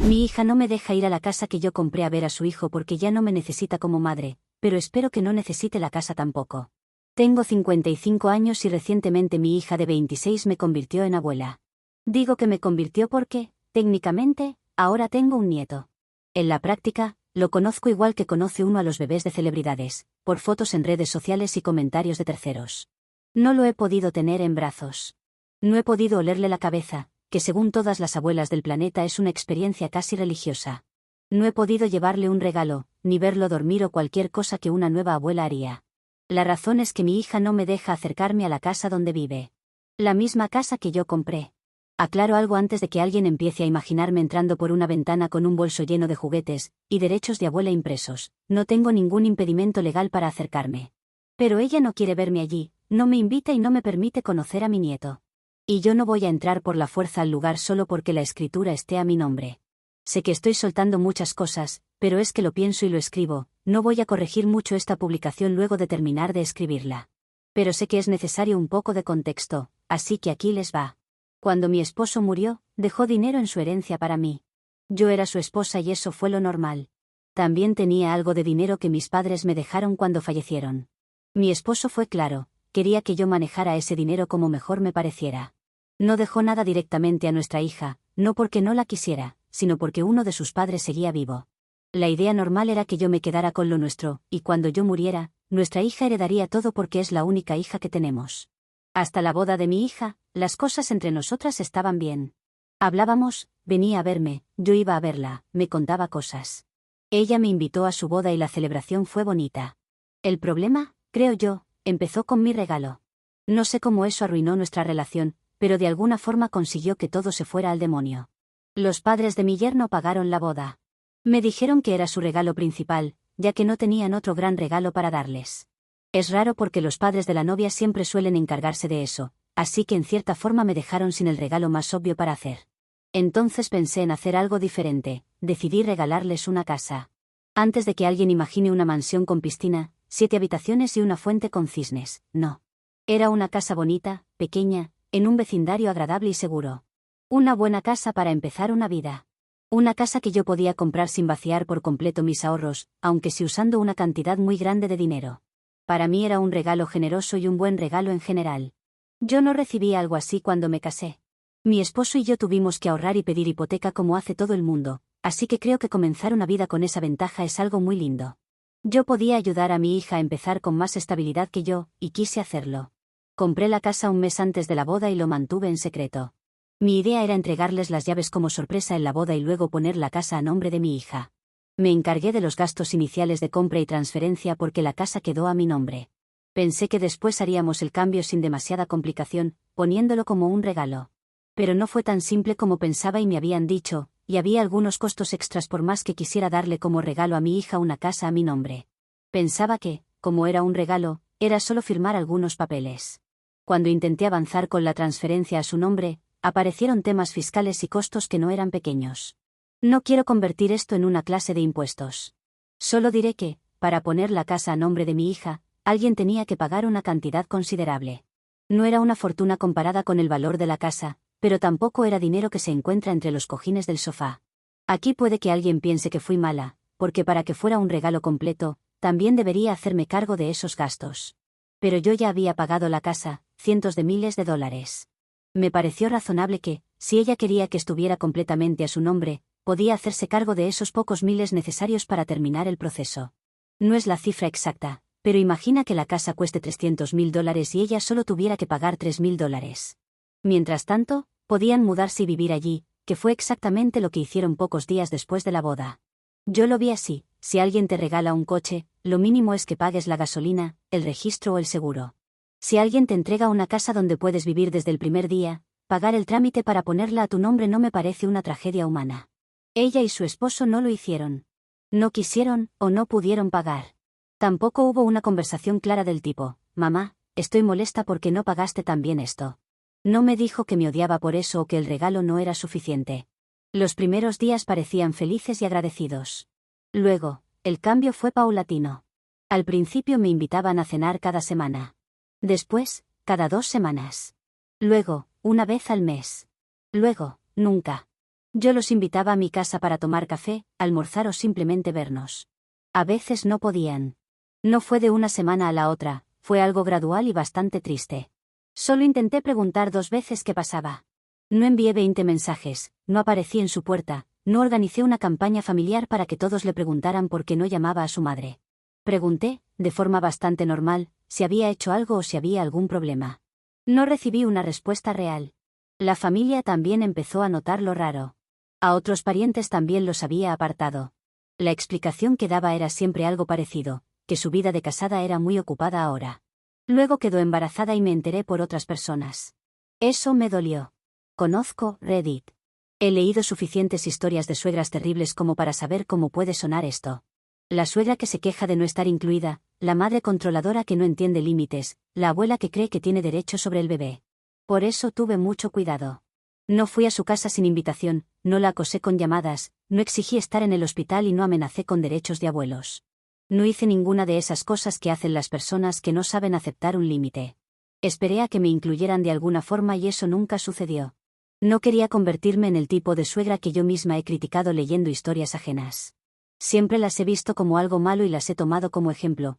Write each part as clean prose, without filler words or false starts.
Mi hija no me deja ir a la casa que yo compré a ver a su hijo porque ya no me necesita como madre, pero espero que no necesite la casa tampoco. Tengo 55 años y recientemente mi hija de 26 me convirtió en abuela. Digo que me convirtió porque, técnicamente, ahora tengo un nieto. En la práctica, lo conozco igual que conoce uno a los bebés de celebridades, por fotos en redes sociales y comentarios de terceros. No lo he podido tener en brazos. No he podido olerle la cabeza, que según todas las abuelas del planeta es una experiencia casi religiosa. No he podido llevarle un regalo, ni verlo dormir o cualquier cosa que una nueva abuela haría. La razón es que mi hija no me deja acercarme a la casa donde vive. La misma casa que yo compré. Aclaro algo antes de que alguien empiece a imaginarme entrando por una ventana con un bolso lleno de juguetes y derechos de abuela impresos. No tengo ningún impedimento legal para acercarme. Pero ella no quiere verme allí, no me invita y no me permite conocer a mi nieto. Y yo no voy a entrar por la fuerza al lugar solo porque la escritura esté a mi nombre. Sé que estoy soltando muchas cosas, pero es que lo pienso y lo escribo. No voy a corregir mucho esta publicación luego de terminar de escribirla. Pero sé que es necesario un poco de contexto, así que aquí les va. Cuando mi esposo murió, dejó dinero en su herencia para mí. Yo era su esposa y eso fue lo normal. También tenía algo de dinero que mis padres me dejaron cuando fallecieron. Mi esposo fue claro, quería que yo manejara ese dinero como mejor me pareciera. No dejó nada directamente a nuestra hija, no porque no la quisiera, sino porque uno de sus padres seguía vivo. La idea normal era que yo me quedara con lo nuestro, y cuando yo muriera, nuestra hija heredaría todo porque es la única hija que tenemos. Hasta la boda de mi hija, las cosas entre nosotras estaban bien. Hablábamos, venía a verme, yo iba a verla, me contaba cosas. Ella me invitó a su boda y la celebración fue bonita. El problema, creo yo, empezó con mi regalo. No sé cómo eso arruinó nuestra relación, pero de alguna forma consiguió que todo se fuera al demonio. Los padres de mi yerno pagaron la boda. Me dijeron que era su regalo principal, ya que no tenían otro gran regalo para darles. Es raro porque los padres de la novia siempre suelen encargarse de eso, así que en cierta forma me dejaron sin el regalo más obvio para hacer. Entonces pensé en hacer algo diferente, decidí regalarles una casa. Antes de que alguien imagine una mansión con piscina, 7 habitaciones y una fuente con cisnes, no. Era una casa bonita, pequeña, en un vecindario agradable y seguro. Una buena casa para empezar una vida. Una casa que yo podía comprar sin vaciar por completo mis ahorros, aunque sí usando una cantidad muy grande de dinero. Para mí era un regalo generoso y un buen regalo en general. Yo no recibí algo así cuando me casé. Mi esposo y yo tuvimos que ahorrar y pedir hipoteca como hace todo el mundo, así que creo que comenzar una vida con esa ventaja es algo muy lindo. Yo podía ayudar a mi hija a empezar con más estabilidad que yo, y quise hacerlo. Compré la casa un mes antes de la boda y lo mantuve en secreto. Mi idea era entregarles las llaves como sorpresa en la boda y luego poner la casa a nombre de mi hija. Me encargué de los gastos iniciales de compra y transferencia porque la casa quedó a mi nombre. Pensé que después haríamos el cambio sin demasiada complicación, poniéndolo como un regalo. Pero no fue tan simple como pensaba y me habían dicho, y había algunos costos extras por más que quisiera darle como regalo a mi hija una casa a mi nombre. Pensaba que, como era un regalo, era solo firmar algunos papeles. Cuando intenté avanzar con la transferencia a su nombre, aparecieron temas fiscales y costos que no eran pequeños. No quiero convertir esto en una clase de impuestos. Solo diré que, para poner la casa a nombre de mi hija, alguien tenía que pagar una cantidad considerable. No era una fortuna comparada con el valor de la casa, pero tampoco era dinero que se encuentra entre los cojines del sofá. Aquí puede que alguien piense que fui mala, porque para que fuera un regalo completo, también debería hacerme cargo de esos gastos. Pero yo ya había pagado la casa, cientos de miles de dólares. Me pareció razonable que, si ella quería que estuviera completamente a su nombre, podía hacerse cargo de esos pocos miles necesarios para terminar el proceso. No es la cifra exacta, pero imagina que la casa cueste $300.000 y ella solo tuviera que pagar $3.000. Mientras tanto, podían mudarse y vivir allí, que fue exactamente lo que hicieron pocos días después de la boda. Yo lo vi así: si alguien te regala un coche, lo mínimo es que pagues la gasolina, el registro o el seguro. Si alguien te entrega una casa donde puedes vivir desde el primer día, pagar el trámite para ponerla a tu nombre no me parece una tragedia humana. Ella y su esposo no lo hicieron. No quisieron, o no pudieron pagar. Tampoco hubo una conversación clara del tipo: mamá, estoy molesta porque no pagaste también esto. No me dijo que me odiaba por eso o que el regalo no era suficiente. Los primeros días parecían felices y agradecidos. Luego, el cambio fue paulatino. Al principio me invitaban a cenar cada semana. Después, cada 2 semanas. Luego, una vez al mes. Luego, nunca. Yo los invitaba a mi casa para tomar café, almorzar o simplemente vernos. A veces no podían. No fue de una semana a la otra, fue algo gradual y bastante triste. Solo intenté preguntar 2 veces qué pasaba. No envié 20 mensajes, no aparecí en su puerta, no organicé una campaña familiar para que todos le preguntaran por qué no llamaba a su madre. Pregunté, de forma bastante normal, si había hecho algo o si había algún problema. No recibí una respuesta real. La familia también empezó a notar lo raro. A otros parientes también los había apartado. La explicación que daba era siempre algo parecido, que su vida de casada era muy ocupada ahora. Luego quedó embarazada y me enteré por otras personas. Eso me dolió. Conozco Reddit. He leído suficientes historias de suegras terribles como para saber cómo puede sonar esto. La suegra que se queja de no estar incluida, la madre controladora que no entiende límites, la abuela que cree que tiene derecho sobre el bebé. Por eso tuve mucho cuidado. No fui a su casa sin invitación, no la acosé con llamadas, no exigí estar en el hospital y no amenacé con derechos de abuelos. No hice ninguna de esas cosas que hacen las personas que no saben aceptar un límite. Esperé a que me incluyeran de alguna forma y eso nunca sucedió. No quería convertirme en el tipo de suegra que yo misma he criticado leyendo historias ajenas. Siempre las he visto como algo malo y las he tomado como ejemplo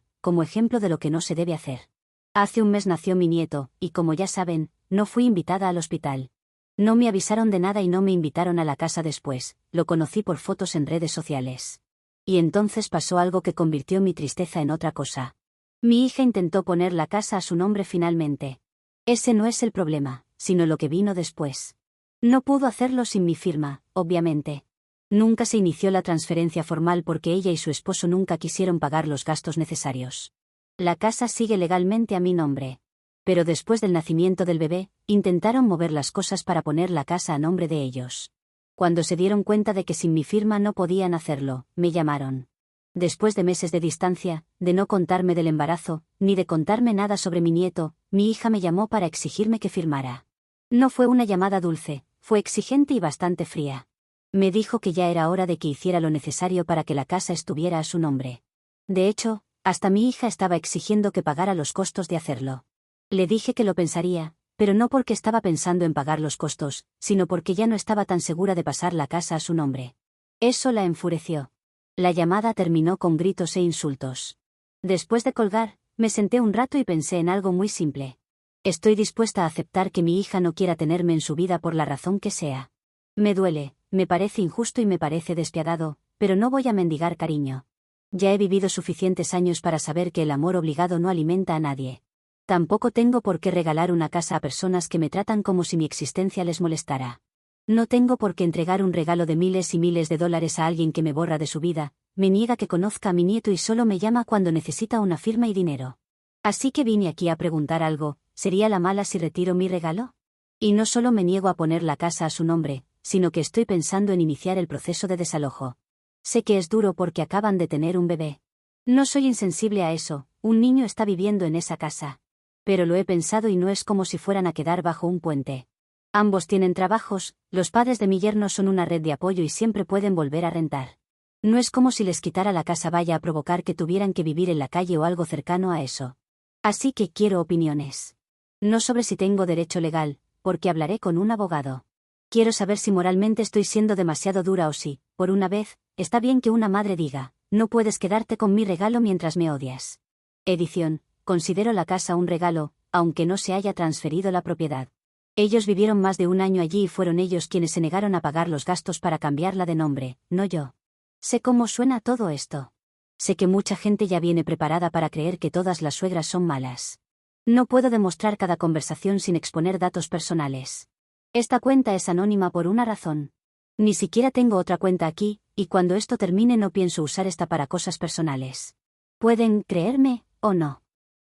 de lo que no se debe hacer. Hace un mes nació mi nieto, y como ya saben, no fui invitada al hospital. No me avisaron de nada y no me invitaron a la casa después, lo conocí por fotos en redes sociales. Y entonces pasó algo que convirtió mi tristeza en otra cosa. Mi hija intentó poner la casa a su nombre finalmente. Ese no es el problema, sino lo que vino después. No pudo hacerlo sin mi firma, obviamente. Nunca se inició la transferencia formal porque ella y su esposo nunca quisieron pagar los gastos necesarios. La casa sigue legalmente a mi nombre. Pero después del nacimiento del bebé, intentaron mover las cosas para poner la casa a nombre de ellos. Cuando se dieron cuenta de que sin mi firma no podían hacerlo, me llamaron. Después de meses de distancia, de no contarme del embarazo, ni de contarme nada sobre mi nieto, mi hija me llamó para exigirme que firmara. No fue una llamada dulce, fue exigente y bastante fría. Me dijo que ya era hora de que hiciera lo necesario para que la casa estuviera a su nombre. De hecho, hasta mi hija estaba exigiendo que pagara los costos de hacerlo. Le dije que lo pensaría, pero no porque estaba pensando en pagar los costos, sino porque ya no estaba tan segura de pasar la casa a su nombre. Eso la enfureció. La llamada terminó con gritos e insultos. Después de colgar, me senté un rato y pensé en algo muy simple. Estoy dispuesta a aceptar que mi hija no quiera tenerme en su vida por la razón que sea. Me duele, me parece injusto y me parece despiadado, pero no voy a mendigar cariño. Ya he vivido suficientes años para saber que el amor obligado no alimenta a nadie. Tampoco tengo por qué regalar una casa a personas que me tratan como si mi existencia les molestara. No tengo por qué entregar un regalo de miles y miles de dólares a alguien que me borra de su vida, me niega que conozca a mi nieto y solo me llama cuando necesita una firma y dinero. Así que vine aquí a preguntar algo, ¿sería la mala si retiro mi regalo? Y no solo me niego a poner la casa a su nombre, sino que estoy pensando en iniciar el proceso de desalojo. Sé que es duro porque acaban de tener un bebé. No soy insensible a eso, un niño está viviendo en esa casa. Pero lo he pensado y no es como si fueran a quedar bajo un puente. Ambos tienen trabajos, los padres de mi yerno son una red de apoyo y siempre pueden volver a rentar. No es como si les quitara la casa vaya a provocar que tuvieran que vivir en la calle o algo cercano a eso. Así que quiero opiniones. No sobre si tengo derecho legal, porque hablaré con un abogado. Quiero saber si moralmente estoy siendo demasiado dura o si, por una vez, está bien que una madre diga, no puedes quedarte con mi regalo mientras me odias. Edición. Considero la casa un regalo, aunque no se haya transferido la propiedad. Ellos vivieron más de un año allí y fueron ellos quienes se negaron a pagar los gastos para cambiarla de nombre, no yo. Sé cómo suena todo esto. Sé que mucha gente ya viene preparada para creer que todas las suegras son malas. No puedo demostrar cada conversación sin exponer datos personales. Esta cuenta es anónima por una razón. Ni siquiera tengo otra cuenta aquí, y cuando esto termine no pienso usar esta para cosas personales. Pueden creerme, o no.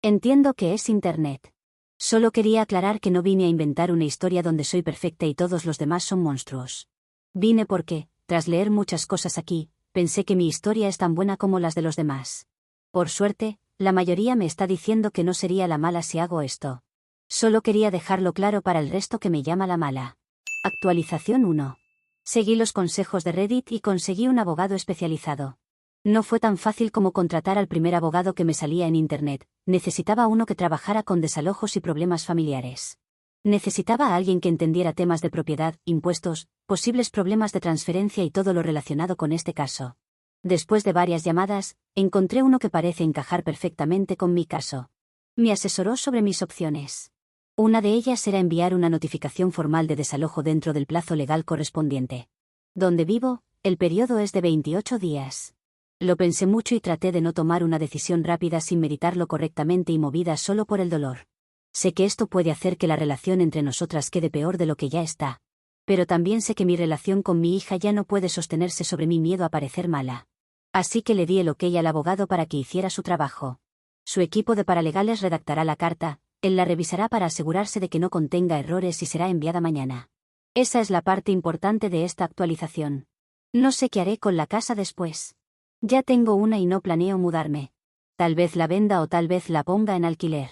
Entiendo que es Internet. Solo quería aclarar que no vine a inventar una historia donde soy perfecta y todos los demás son monstruos. Vine porque, tras leer muchas cosas aquí, pensé que mi historia es tan buena como las de los demás. Por suerte, la mayoría me está diciendo que no sería la mala si hago esto. Solo quería dejarlo claro para el resto que me llama la mala. Actualización 1. Seguí los consejos de Reddit y conseguí un abogado especializado. No fue tan fácil como contratar al primer abogado que me salía en Internet, necesitaba uno que trabajara con desalojos y problemas familiares. Necesitaba a alguien que entendiera temas de propiedad, impuestos, posibles problemas de transferencia y todo lo relacionado con este caso. Después de varias llamadas, encontré uno que parece encajar perfectamente con mi caso. Me asesoró sobre mis opciones. Una de ellas era enviar una notificación formal de desalojo dentro del plazo legal correspondiente. Donde vivo, el periodo es de 28 días. Lo pensé mucho y traté de no tomar una decisión rápida sin meditarlo correctamente y movida solo por el dolor. Sé que esto puede hacer que la relación entre nosotras quede peor de lo que ya está. Pero también sé que mi relación con mi hija ya no puede sostenerse sobre mi miedo a parecer mala. Así que le di el ok al abogado para que hiciera su trabajo. Su equipo de paralegales redactará la carta, él la revisará para asegurarse de que no contenga errores y será enviada mañana. Esa es la parte importante de esta actualización. No sé qué haré con la casa después. Ya tengo una y no planeo mudarme. Tal vez la venda o tal vez la ponga en alquiler.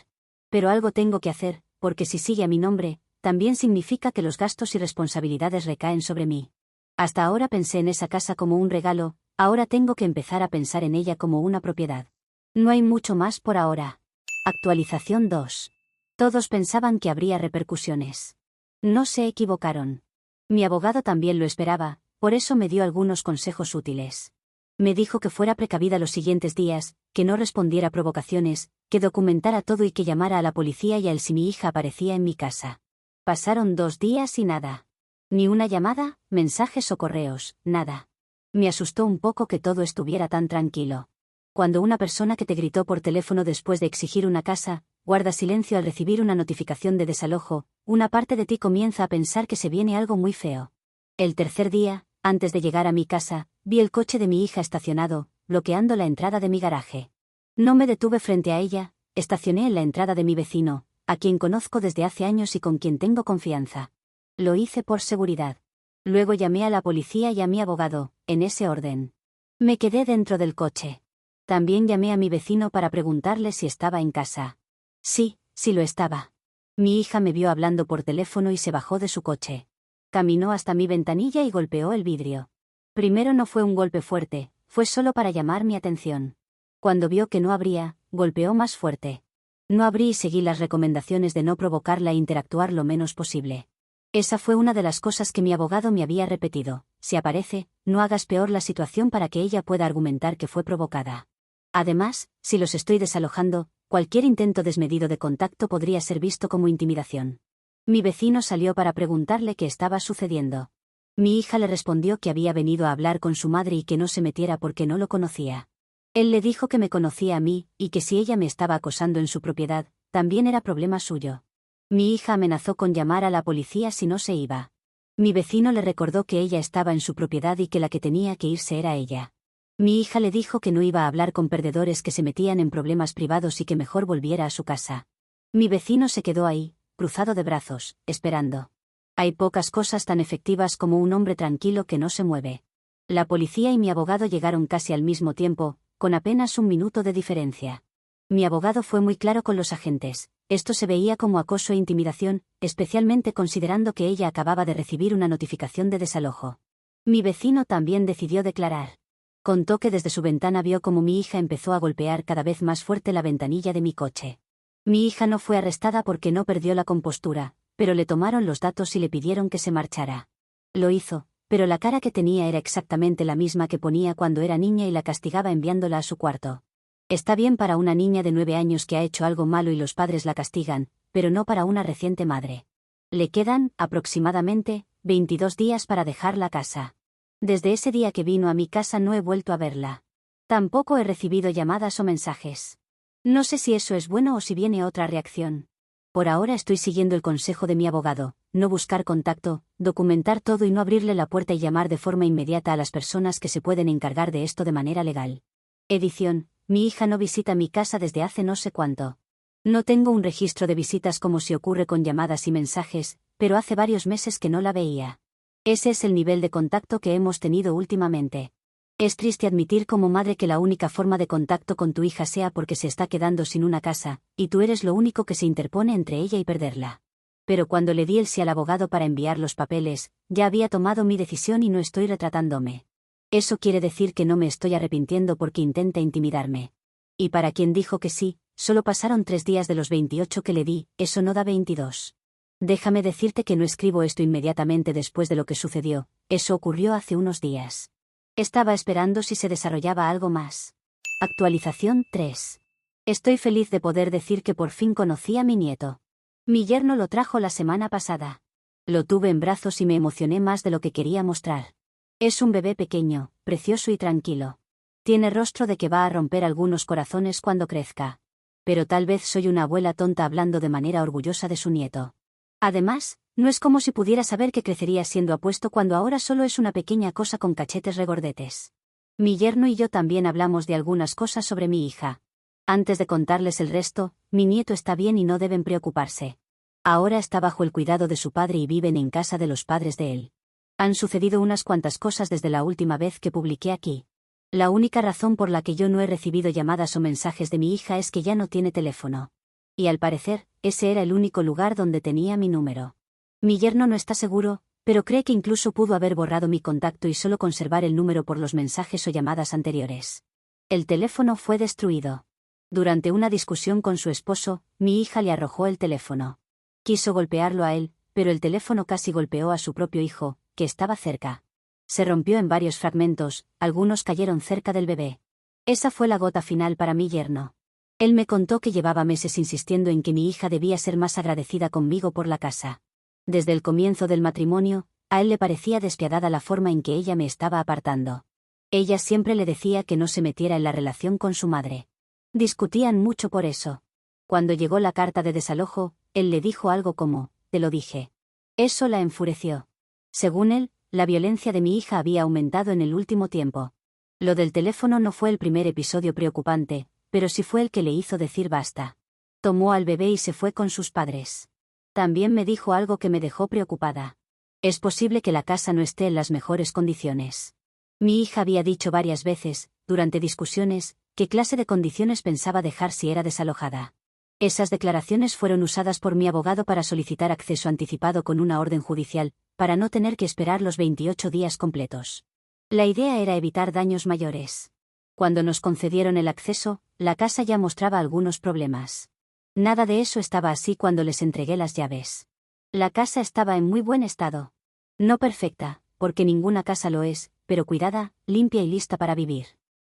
Pero algo tengo que hacer, porque si sigue a mi nombre, también significa que los gastos y responsabilidades recaen sobre mí. Hasta ahora pensé en esa casa como un regalo, ahora tengo que empezar a pensar en ella como una propiedad. No hay mucho más por ahora. Actualización 2. Todos pensaban que habría repercusiones. No se equivocaron. Mi abogado también lo esperaba, por eso me dio algunos consejos útiles. Me dijo que fuera precavida los siguientes días, que no respondiera a provocaciones, que documentara todo y que llamara a la policía y a él si mi hija aparecía en mi casa. Pasaron 2 días y nada. Ni una llamada, mensajes o correos, nada. Me asustó un poco que todo estuviera tan tranquilo. Cuando una persona que te gritó por teléfono después de exigir una casa, guarda silencio al recibir una notificación de desalojo, una parte de ti comienza a pensar que se viene algo muy feo. El tercer día, antes de llegar a mi casa, vi el coche de mi hija estacionado, bloqueando la entrada de mi garaje. No me detuve frente a ella, estacioné en la entrada de mi vecino, a quien conozco desde hace años y con quien tengo confianza. Lo hice por seguridad. Luego llamé a la policía y a mi abogado, en ese orden. Me quedé dentro del coche. También llamé a mi vecino para preguntarle si estaba en casa. Sí, sí lo estaba. Mi hija me vio hablando por teléfono y se bajó de su coche. Caminó hasta mi ventanilla y golpeó el vidrio. Primero no fue un golpe fuerte, fue solo para llamar mi atención. Cuando vio que no abría, golpeó más fuerte. No abrí y seguí las recomendaciones de no provocarla e interactuar lo menos posible. Esa fue una de las cosas que mi abogado me había repetido: si aparece, no hagas peor la situación para que ella pueda argumentar que fue provocada. Además, si los estoy desalojando, cualquier intento desmedido de contacto podría ser visto como intimidación. Mi vecino salió para preguntarle qué estaba sucediendo. Mi hija le respondió que había venido a hablar con su madre y que no se metiera porque no lo conocía. Él le dijo que me conocía a mí, y que si ella me estaba acosando en su propiedad, también era problema suyo. Mi hija amenazó con llamar a la policía si no se iba. Mi vecino le recordó que ella estaba en su propiedad y que la que tenía que irse era ella. Mi hija le dijo que no iba a hablar con perdedores que se metían en problemas privados y que mejor volviera a su casa. Mi vecino se quedó ahí, cruzado de brazos, esperando. Hay pocas cosas tan efectivas como un hombre tranquilo que no se mueve. La policía y mi abogado llegaron casi al mismo tiempo, con apenas 1 minuto de diferencia. Mi abogado fue muy claro con los agentes: esto se veía como acoso e intimidación, especialmente considerando que ella acababa de recibir una notificación de desalojo. Mi vecino también decidió declarar. Contó que desde su ventana vio cómo mi hija empezó a golpear cada vez más fuerte la ventanilla de mi coche. Mi hija no fue arrestada porque no perdió la compostura, pero le tomaron los datos y le pidieron que se marchara. Lo hizo, pero la cara que tenía era exactamente la misma que ponía cuando era niña y la castigaba enviándola a su cuarto. Está bien para una niña de 9 años que ha hecho algo malo y los padres la castigan, pero no para una reciente madre. Le quedan, aproximadamente, 22 días para dejar la casa. Desde ese día que vino a mi casa no he vuelto a verla. Tampoco he recibido llamadas o mensajes. No sé si eso es bueno o si viene otra reacción. Por ahora estoy siguiendo el consejo de mi abogado: no buscar contacto, documentar todo y no abrirle la puerta y llamar de forma inmediata a las personas que se pueden encargar de esto de manera legal. Edición: mi hija no visita mi casa desde hace no sé cuánto. No tengo un registro de visitas como si ocurre con llamadas y mensajes, pero hace varios meses que no la veía. Ese es el nivel de contacto que hemos tenido últimamente. Es triste admitir como madre que la única forma de contacto con tu hija sea porque se está quedando sin una casa, y tú eres lo único que se interpone entre ella y perderla. Pero cuando le di el sí al abogado para enviar los papeles, ya había tomado mi decisión y no estoy retratándome. Eso quiere decir que no me estoy arrepintiendo porque intenta intimidarme. Y para quien dijo que sí, solo pasaron 3 días de los 28 que le di, eso no da 22. Déjame decirte que no escribo esto inmediatamente después de lo que sucedió, eso ocurrió hace unos días. Estaba esperando si se desarrollaba algo más. Actualización 3. Estoy feliz de poder decir que por fin conocí a mi nieto. Mi yerno lo trajo la semana pasada. Lo tuve en brazos y me emocioné más de lo que quería mostrar. Es un bebé pequeño, precioso y tranquilo. Tiene rostro de que va a romper algunos corazones cuando crezca. Pero tal vez soy una abuela tonta hablando de manera orgullosa de su nieto. Además, no es como si pudiera saber que crecería siendo apuesto cuando ahora solo es una pequeña cosa con cachetes regordetes. Mi yerno y yo también hablamos de algunas cosas sobre mi hija. Antes de contarles el resto, mi nieto está bien y no deben preocuparse. Ahora está bajo el cuidado de su padre y viven en casa de los padres de él. Han sucedido unas cuantas cosas desde la última vez que publiqué aquí. La única razón por la que yo no he recibido llamadas o mensajes de mi hija es que ya no tiene teléfono. Y al parecer, ese era el único lugar donde tenía mi número. Mi yerno no está seguro, pero cree que incluso pudo haber borrado mi contacto y solo conservar el número por los mensajes o llamadas anteriores. El teléfono fue destruido. Durante una discusión con su esposo, mi hija le arrojó el teléfono. Quiso golpearlo a él, pero el teléfono casi golpeó a su propio hijo, que estaba cerca. Se rompió en varios fragmentos, algunos cayeron cerca del bebé. Esa fue la gota final para mi yerno. Él me contó que llevaba meses insistiendo en que mi hija debía ser más agradecida conmigo por la casa. Desde el comienzo del matrimonio, a él le parecía despiadada la forma en que ella me estaba apartando. Ella siempre le decía que no se metiera en la relación con su madre. Discutían mucho por eso. Cuando llegó la carta de desalojo, él le dijo algo como, «Te lo dije». Eso la enfureció. Según él, la violencia de mi hija había aumentado en el último tiempo. Lo del teléfono no fue el primer episodio preocupante, pero sí fue el que le hizo decir basta. Tomó al bebé y se fue con sus padres. También me dijo algo que me dejó preocupada. Es posible que la casa no esté en las mejores condiciones. Mi hija había dicho varias veces, durante discusiones, qué clase de condiciones pensaba dejar si era desalojada. Esas declaraciones fueron usadas por mi abogado para solicitar acceso anticipado con una orden judicial, para no tener que esperar los 28 días completos. La idea era evitar daños mayores. Cuando nos concedieron el acceso, la casa ya mostraba algunos problemas. Nada de eso estaba así cuando les entregué las llaves. La casa estaba en muy buen estado. No perfecta, porque ninguna casa lo es, pero cuidada, limpia y lista para vivir.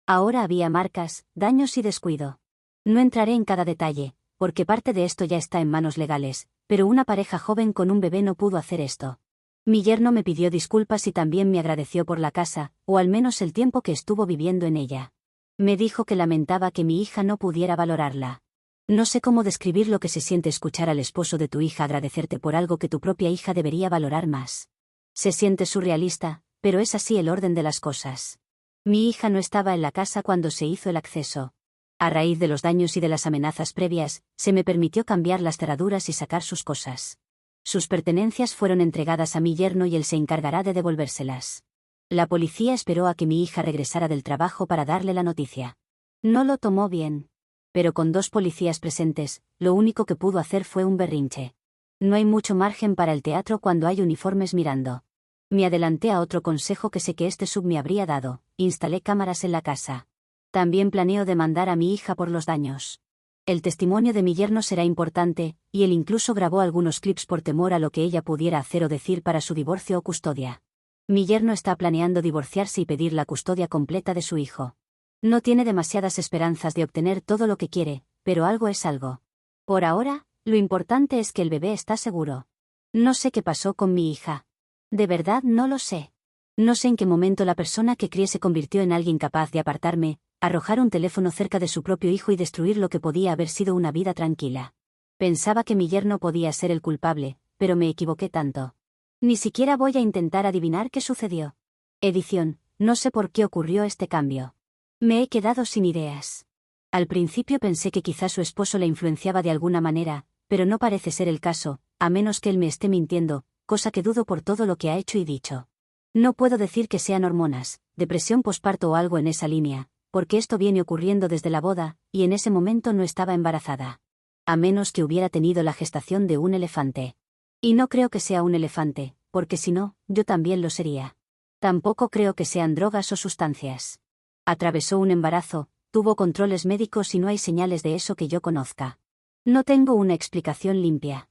Ahora había marcas, daños y descuido. No entraré en cada detalle, porque parte de esto ya está en manos legales, pero una pareja joven con un bebé no pudo hacer esto. Mi yerno me pidió disculpas y también me agradeció por la casa, o al menos el tiempo que estuvo viviendo en ella. Me dijo que lamentaba que mi hija no pudiera valorarla. No sé cómo describir lo que se siente escuchar al esposo de tu hija agradecerte por algo que tu propia hija debería valorar más. Se siente surrealista, pero es así el orden de las cosas. Mi hija no estaba en la casa cuando se hizo el acceso. A raíz de los daños y de las amenazas previas, se me permitió cambiar las cerraduras y sacar sus cosas. Sus pertenencias fueron entregadas a mi yerno y él se encargará de devolvérselas. La policía esperó a que mi hija regresara del trabajo para darle la noticia. No lo tomó bien. Pero con 2 policías presentes, lo único que pudo hacer fue un berrinche. No hay mucho margen para el teatro cuando hay uniformes mirando. Me adelanté a otro consejo que sé que este sub me habría dado: instalé cámaras en la casa. También planeo demandar a mi hija por los daños. El testimonio de mi yerno será importante, y él incluso grabó algunos clips por temor a lo que ella pudiera hacer o decir para su divorcio o custodia. Mi yerno está planeando divorciarse y pedir la custodia completa de su hijo. No tiene demasiadas esperanzas de obtener todo lo que quiere, pero algo es algo. Por ahora, lo importante es que el bebé está seguro. No sé qué pasó con mi hija. De verdad no lo sé. No sé en qué momento la persona que crié se convirtió en alguien capaz de apartarme, arrojar un teléfono cerca de su propio hijo y destruir lo que podía haber sido una vida tranquila. Pensaba que mi yerno podía ser el culpable, pero me equivoqué tanto. Ni siquiera voy a intentar adivinar qué sucedió. Edición, no sé por qué ocurrió este cambio. Me he quedado sin ideas. Al principio pensé que quizá su esposo le influenciaba de alguna manera, pero no parece ser el caso, a menos que él me esté mintiendo, cosa que dudo por todo lo que ha hecho y dicho. No puedo decir que sean hormonas, depresión posparto o algo en esa línea, porque esto viene ocurriendo desde la boda, y en ese momento no estaba embarazada. A menos que hubiera tenido la gestación de un elefante. Y no creo que sea un elefante, porque si no, yo también lo sería. Tampoco creo que sean drogas o sustancias. Atravesó un embarazo, tuvo controles médicos y no hay señales de eso que yo conozca. No tengo una explicación limpia.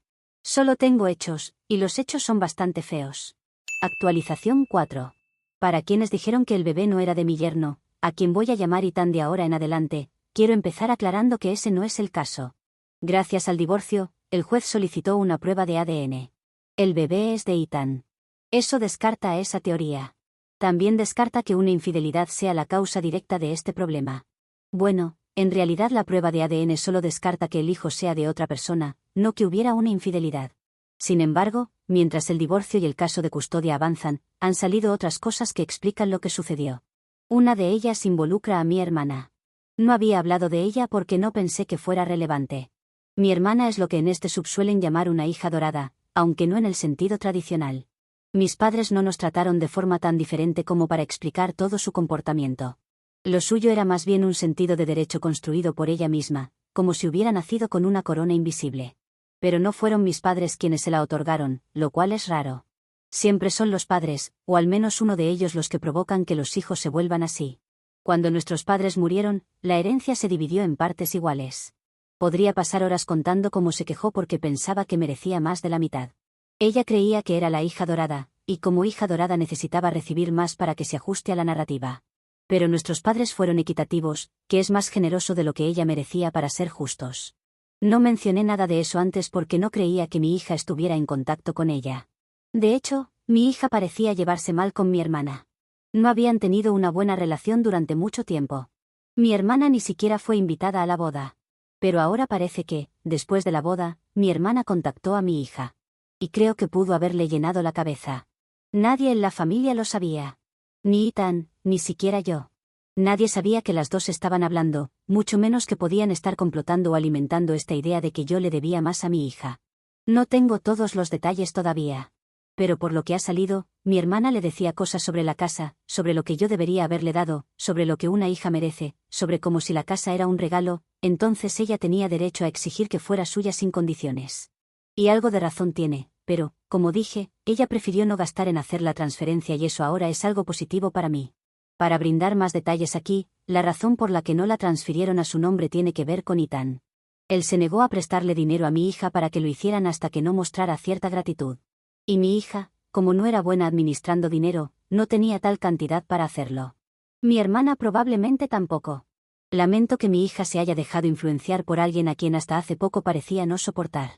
Solo tengo hechos, y los hechos son bastante feos. Actualización 4. Para quienes dijeron que el bebé no era de mi yerno, a quien voy a llamar Ethan de ahora en adelante, quiero empezar aclarando que ese no es el caso. Gracias al divorcio, el juez solicitó una prueba de ADN. El bebé es de Ethan. Eso descarta esa teoría. También descarta que una infidelidad sea la causa directa de este problema. Bueno, en realidad la prueba de ADN solo descarta que el hijo sea de otra persona, no que hubiera una infidelidad. Sin embargo, mientras el divorcio y el caso de custodia avanzan, han salido otras cosas que explican lo que sucedió. Una de ellas involucra a mi hermana. No había hablado de ella porque no pensé que fuera relevante. Mi hermana es lo que en este sub suelen llamar una hija dorada, aunque no en el sentido tradicional. Mis padres no nos trataron de forma tan diferente como para explicar todo su comportamiento. Lo suyo era más bien un sentido de derecho construido por ella misma, como si hubiera nacido con una corona invisible. Pero no fueron mis padres quienes se la otorgaron, lo cual es raro. Siempre son los padres, o al menos uno de ellos los que provocan que los hijos se vuelvan así. Cuando nuestros padres murieron, la herencia se dividió en partes iguales. Podría pasar horas contando cómo se quejó porque pensaba que merecía más de la mitad. Ella creía que era la hija dorada, y como hija dorada necesitaba recibir más para que se ajuste a la narrativa. Pero nuestros padres fueron equitativos, que es más generoso de lo que ella merecía para ser justos. No mencioné nada de eso antes porque no creía que mi hija estuviera en contacto con ella. De hecho, mi hija parecía llevarse mal con mi hermana. No habían tenido una buena relación durante mucho tiempo. Mi hermana ni siquiera fue invitada a la boda. Pero ahora parece que, después de la boda, mi hermana contactó a mi hija. Y creo que pudo haberle llenado la cabeza. Nadie en la familia lo sabía. Ni Ethan, ni siquiera yo. Nadie sabía que las dos estaban hablando, mucho menos que podían estar complotando o alimentando esta idea de que yo le debía más a mi hija. No tengo todos los detalles todavía. Pero por lo que ha salido, mi hermana le decía cosas sobre la casa, sobre lo que yo debería haberle dado, sobre lo que una hija merece, sobre como si la casa era un regalo, entonces ella tenía derecho a exigir que fuera suya sin condiciones. Y algo de razón tiene, pero, como dije, ella prefirió no gastar en hacer la transferencia y eso ahora es algo positivo para mí. Para brindar más detalles aquí, la razón por la que no la transfirieron a su nombre tiene que ver con Ethan. Él se negó a prestarle dinero a mi hija para que lo hicieran hasta que no mostrara cierta gratitud. Y mi hija, como no era buena administrando dinero, no tenía tal cantidad para hacerlo. Mi hermana probablemente tampoco. Lamento que mi hija se haya dejado influenciar por alguien a quien hasta hace poco parecía no soportar.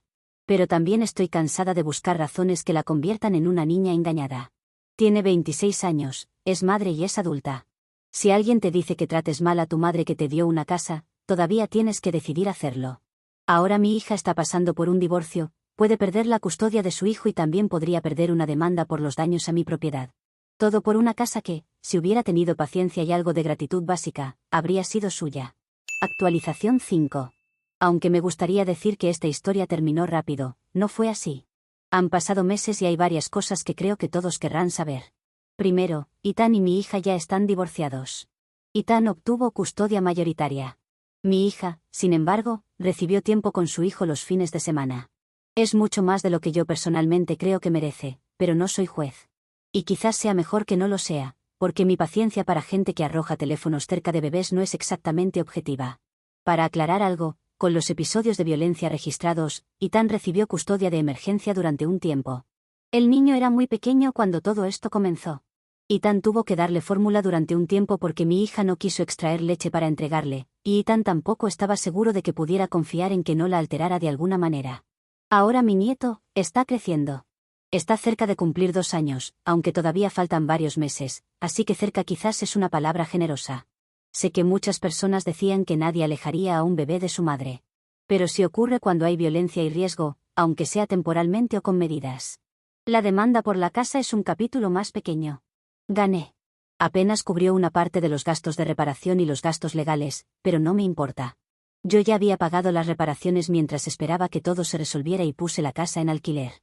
Pero también estoy cansada de buscar razones que la conviertan en una niña engañada. Tiene 26 años, es madre y es adulta. Si alguien te dice que trates mal a tu madre que te dio una casa, todavía tienes que decidir hacerlo. Ahora mi hija está pasando por un divorcio, puede perder la custodia de su hijo y también podría perder una demanda por los daños a mi propiedad. Todo por una casa que, si hubiera tenido paciencia y algo de gratitud básica, habría sido suya. Actualización 5. Aunque me gustaría decir que esta historia terminó rápido, no fue así. Han pasado meses y hay varias cosas que creo que todos querrán saber. Primero, Ethan y mi hija ya están divorciados. Ethan obtuvo custodia mayoritaria. Mi hija, sin embargo, recibió tiempo con su hijo los fines de semana. Es mucho más de lo que yo personalmente creo que merece, pero no soy juez. Y quizás sea mejor que no lo sea, porque mi paciencia para gente que arroja teléfonos cerca de bebés no es exactamente objetiva. Para aclarar algo, con los episodios de violencia registrados, Ethan recibió custodia de emergencia durante un tiempo. El niño era muy pequeño cuando todo esto comenzó. Ethan tuvo que darle fórmula durante un tiempo porque mi hija no quiso extraer leche para entregarle, y Ethan tampoco estaba seguro de que pudiera confiar en que no la alterara de alguna manera. Ahora mi nieto está creciendo. Está cerca de cumplir 2 años, aunque todavía faltan varios meses, así que cerca quizás es una palabra generosa. Sé que muchas personas decían que nadie alejaría a un bebé de su madre. Pero sí ocurre cuando hay violencia y riesgo, aunque sea temporalmente o con medidas. La demanda por la casa es un capítulo más pequeño. Gané. Apenas cubrió una parte de los gastos de reparación y los gastos legales, pero no me importa. Yo ya había pagado las reparaciones mientras esperaba que todo se resolviera y puse la casa en alquiler.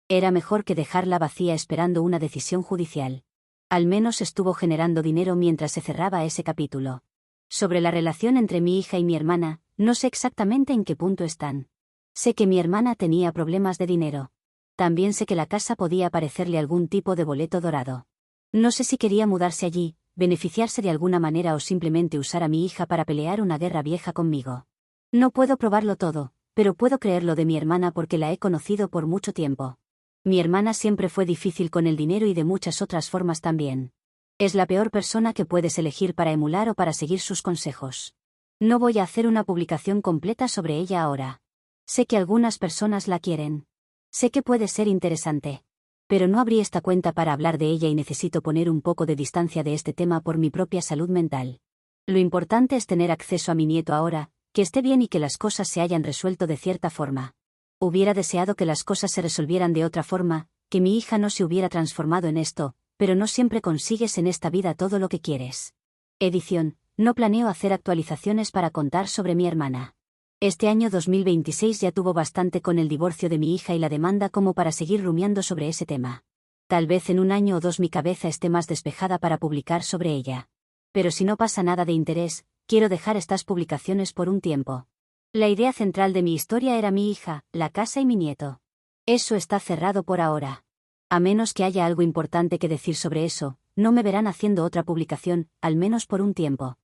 Era mejor que dejarla vacía esperando una decisión judicial. Al menos estuvo generando dinero mientras se cerraba ese capítulo. Sobre la relación entre mi hija y mi hermana, no sé exactamente en qué punto están. Sé que mi hermana tenía problemas de dinero. También sé que la casa podía parecerle algún tipo de boleto dorado. No sé si quería mudarse allí, beneficiarse de alguna manera o simplemente usar a mi hija para pelear una guerra vieja conmigo. No puedo probarlo todo, pero puedo creerlo de mi hermana porque la he conocido por mucho tiempo. Mi hermana siempre fue difícil con el dinero y de muchas otras formas también. Es la peor persona que puedes elegir para emular o para seguir sus consejos. No voy a hacer una publicación completa sobre ella ahora. Sé que algunas personas la quieren. Sé que puede ser interesante. Pero no abrí esta cuenta para hablar de ella y necesito poner un poco de distancia de este tema por mi propia salud mental. Lo importante es tener acceso a mi nieto ahora, que esté bien y que las cosas se hayan resuelto de cierta forma. Hubiera deseado que las cosas se resolvieran de otra forma, que mi hija no se hubiera transformado en esto, pero no siempre consigues en esta vida todo lo que quieres. Edición: no planeo hacer actualizaciones para contar sobre mi hermana. Este año 2026 ya tuvo bastante con el divorcio de mi hija y la demanda como para seguir rumiando sobre ese tema. Tal vez en un año o dos mi cabeza esté más despejada para publicar sobre ella. Pero si no pasa nada de interés, quiero dejar estas publicaciones por un tiempo. La idea central de mi historia era mi hija, la casa y mi nieto. Eso está cerrado por ahora. A menos que haya algo importante que decir sobre eso, no me verán haciendo otra publicación, al menos por un tiempo.